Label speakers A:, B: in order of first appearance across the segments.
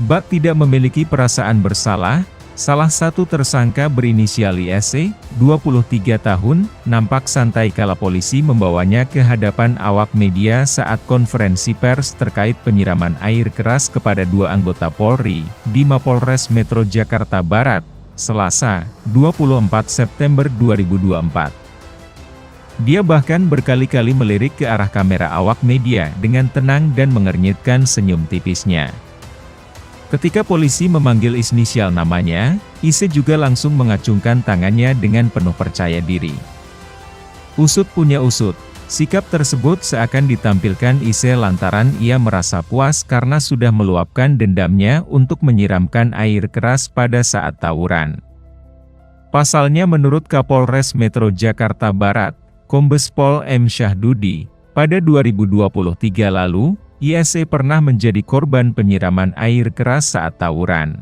A: Bak tidak memiliki perasaan bersalah, salah satu tersangka berinisial ISE, 23 tahun, nampak santai kala polisi membawanya ke hadapan awak media saat konferensi pers terkait penyiraman air keras kepada dua anggota Polri, di Mapolres Metro Jakarta Barat, Selasa, 24 September 2024. Dia bahkan berkali-kali melirik ke arah kamera awak media dengan tenang dan mengernyitkan senyum tipisnya. Ketika polisi memanggil inisial namanya, ISE juga langsung mengacungkan tangannya dengan penuh percaya diri. Usut punya usut, sikap tersebut seakan ditampilkan ISE lantaran ia merasa puas karena sudah meluapkan dendamnya untuk menyiramkan air keras pada saat tawuran. Pasalnya menurut Kapolres Metro Jakarta Barat, Kombes Pol M. Syahdudi, pada 2023 lalu, ISE pernah menjadi korban penyiraman air keras saat tawuran.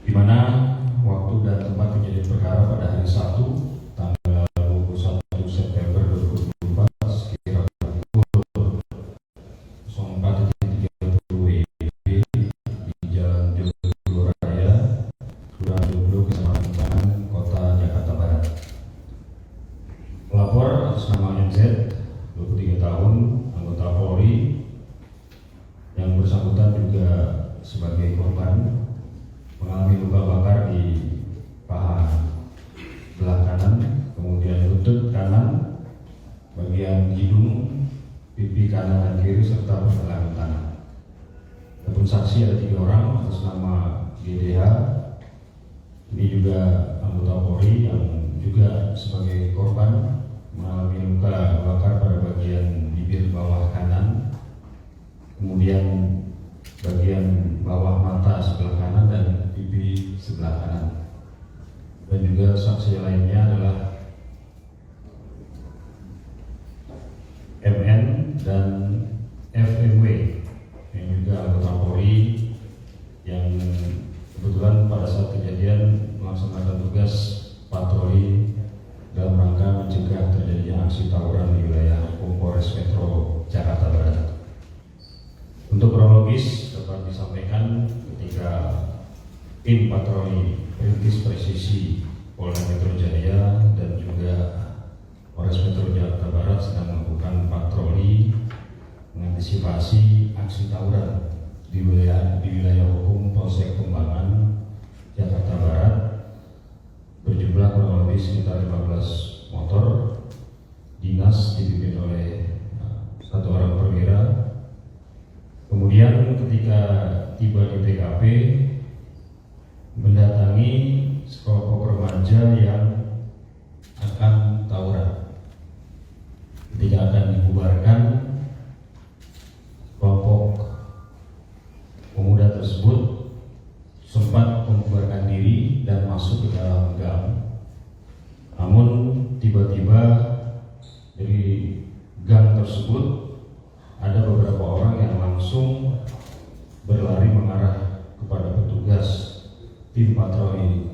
B: Di mana waktu dan tempat kejadian perkara pada hari Sabtu, tanggal 21 September 2024, sekira pukul 04.30 WIB di Jalan Jogo Raya, Kelurahan Jomblo, Kecamatan Cangan, Kota Jakarta Barat. Pelapor atas nama MZ, 23 tahun, anggota Polri, yang bersangkutan juga sebagai korban, mengalami luka bakar di paha belah kanan, kemudian lutut kanan, bagian hidung, pipi kanan dan kiri, serta pergelangan tangan. Adapun saksi ada 3 orang atas nama GDH, ini juga anggota Polri yang juga sebagai korban mengalami luka bakar pada bagian bibir bawah kanan, kemudian bagian bawah mata sebelah kanan dan pipi sebelah kanan. Dan juga saksi lainnya adalah MN dan FMW yang juga anggota Polri yang kebetulan pada saat kejadian melaksanakan tugas patroli dalam rangka mencegah terjadinya aksi tawuran di wilayah Polres Metro Jakarta Barat. Untuk kronologis dapat disampaikan ketika tim patroli perintis presisi Polda Metro Jaya dan juga Polres Metro Jakarta Barat sedang melakukan patroli mengantisipasi aksi tawuran di wilayah hukum Polsek Kembangan, Jakarta Barat, berjumlah kurang lebih sekitar 15 motor dinas dipimpin oleh 1 orang perwira. Kemudian ketika tiba di TKP, mendatangi sekelompok remaja yang akan tawuran. Ketika akan dibubarkan, kelompok pemuda tersebut sempat membubarkan diri dan masuk ke dalam gang. Namun tiba-tiba dari gang tersebut ada beberapa orang yang langsung berlari mengarah kepada petugas tim patroli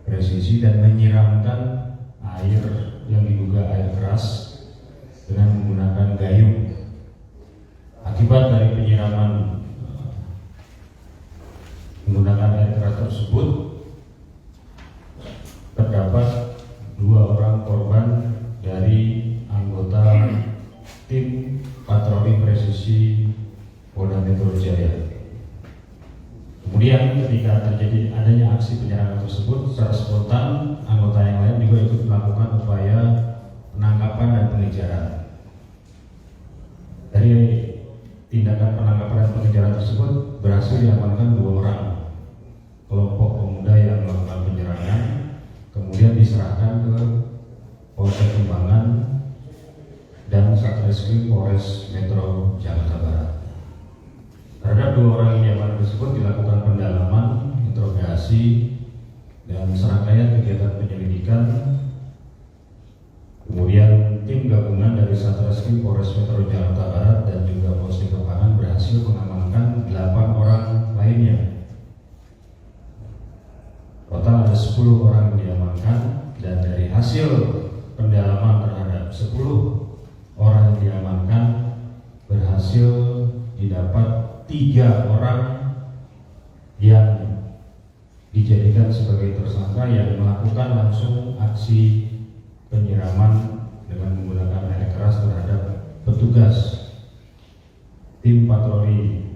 B: presisi dan menyiramkan air yang diduga air keras dengan menggunakan gayung. Akibat dari penyiraman menggunakan air keras tersebut, terdapat 2 orang korban dari anggota tim patroli presisi Polda Metro Jaya. Kemudian ketika terjadi adanya aksi penyerangan tersebut, secara spontan anggota yang lain juga ikut melakukan upaya penangkapan dan pengejaran. Dari tindakan penangkapan dan pengejaran tersebut berhasil diamankan 2 orang kelompok pemuda yang melakukan penyerangan, kemudian diserahkan ke Polsek Kembangan dan Satreskrim Polres Metro Jakarta Barat. Terhadap 2 orang yang diamankan tersebut dilakukan pendalaman, interogasi, dan serangkaian kegiatan penyelidikan. Kemudian tim gabungan dari Satreskrim Polres Metro Jakarta Barat dan juga Polsek Kembangan berhasil mengamankan mengamankan 8 orang lainnya. Total ada 10 orang yang diamankan, dan dari hasil pendalaman terhadap 10 orang yang diamankan berhasil didapat 3 orang yang dijadikan sebagai tersangka yang melakukan langsung aksi penyiraman dengan menggunakan air keras terhadap petugas tim patroli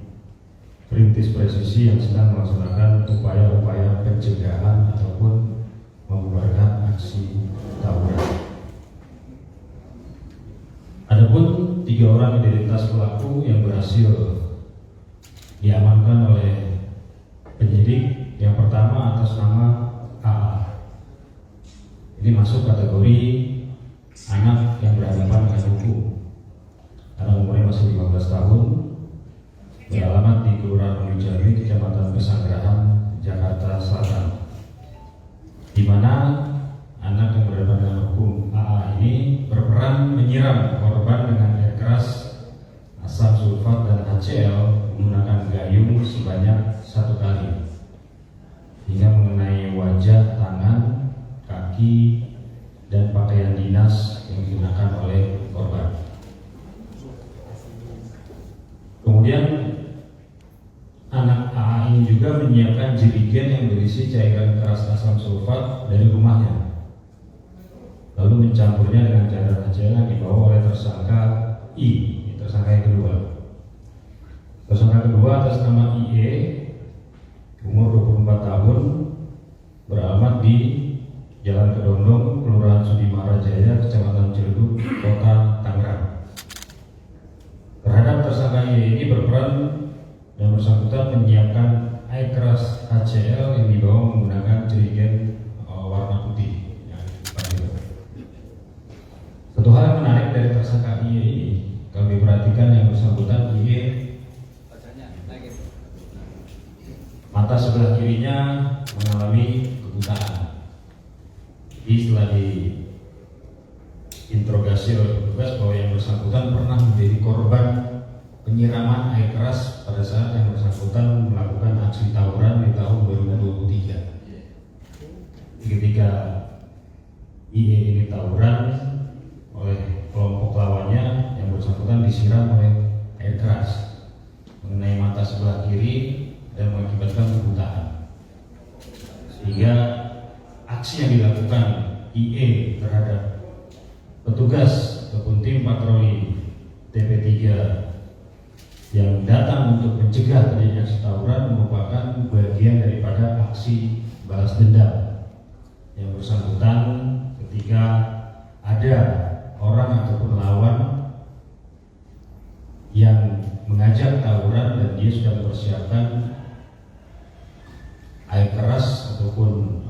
B: perintis presisi yang sedang melaksanakan upaya-upaya pencegahan ataupun membubarkan aksi tawuran. Adapun 3 orang identitas pelaku yang berhasil diamankan oleh penyidik. Yang pertama atas nama AA. Ini masuk kategori anak yang berhadapan dengan hukum, karena umurnya masih 15 tahun, beralamat di Kelurahan Wijari, Kecamatan Pesanggerahan, Jakarta Selatan, di mana anak yang berhadapan dengan hukum AA ini berperan menyiram korban dengan air keras, asam sulfat dan HCl menggunakan gayung sebanyak 1 kali hingga mengenai wajah, tangan, kaki, dan pakaian dinas yang digunakan oleh korban. Kemudian anak AA ini juga menyiapkan jerigen yang berisi cairan keras asam sulfat dari rumahnya, lalu mencampurnya dengan cairan HCl yang dibawa oleh tersangka I, tersangka yang kedua. Tersangka kedua atas nama IE, umur 24 tahun, beralamat di Jalan Kedondong, Kelurahan Sudimara Jaya, Kecamatan Ciledug, Kota Tangerang. Terhadap tersangka IE ini berperan dan bersangkutan menyiapkan air keras HCl yang dibawa menggunakan jerigen warna putih. Satu hal yang menarik dari tersangka IE ini, kalau diperhatikan yang bersangkutan IE, mata sebelah kirinya mengalami kebutaan. Jadi setelah diinterogasi oleh petugas bahwa yang bersangkutan pernah menjadi korban penyiraman air keras pada saat yang bersangkutan melakukan aksi tawuran di tahun 2023. Ketika IE ini tawuran oleh kelompok lawannya, yang bersangkutan disiram oleh air keras mengenai mata sebelah kiri dan mengakibatkan kebutaan, sehingga aksi yang dilakukan IE terhadap petugas ataupun tim patroli TP3 yang datang untuk mencegah terjadinya aksi tawuran merupakan bagian daripada aksi balas dendam yang bersangkutan ketika ada orang ataupun lawan yang mengajak tawuran dan dia sudah mempersiapkan air keras ataupun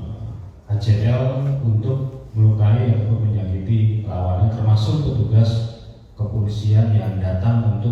B: HCl untuk melukai ataupun menyakiti lawannya, termasuk petugas kepolisian yang datang untuk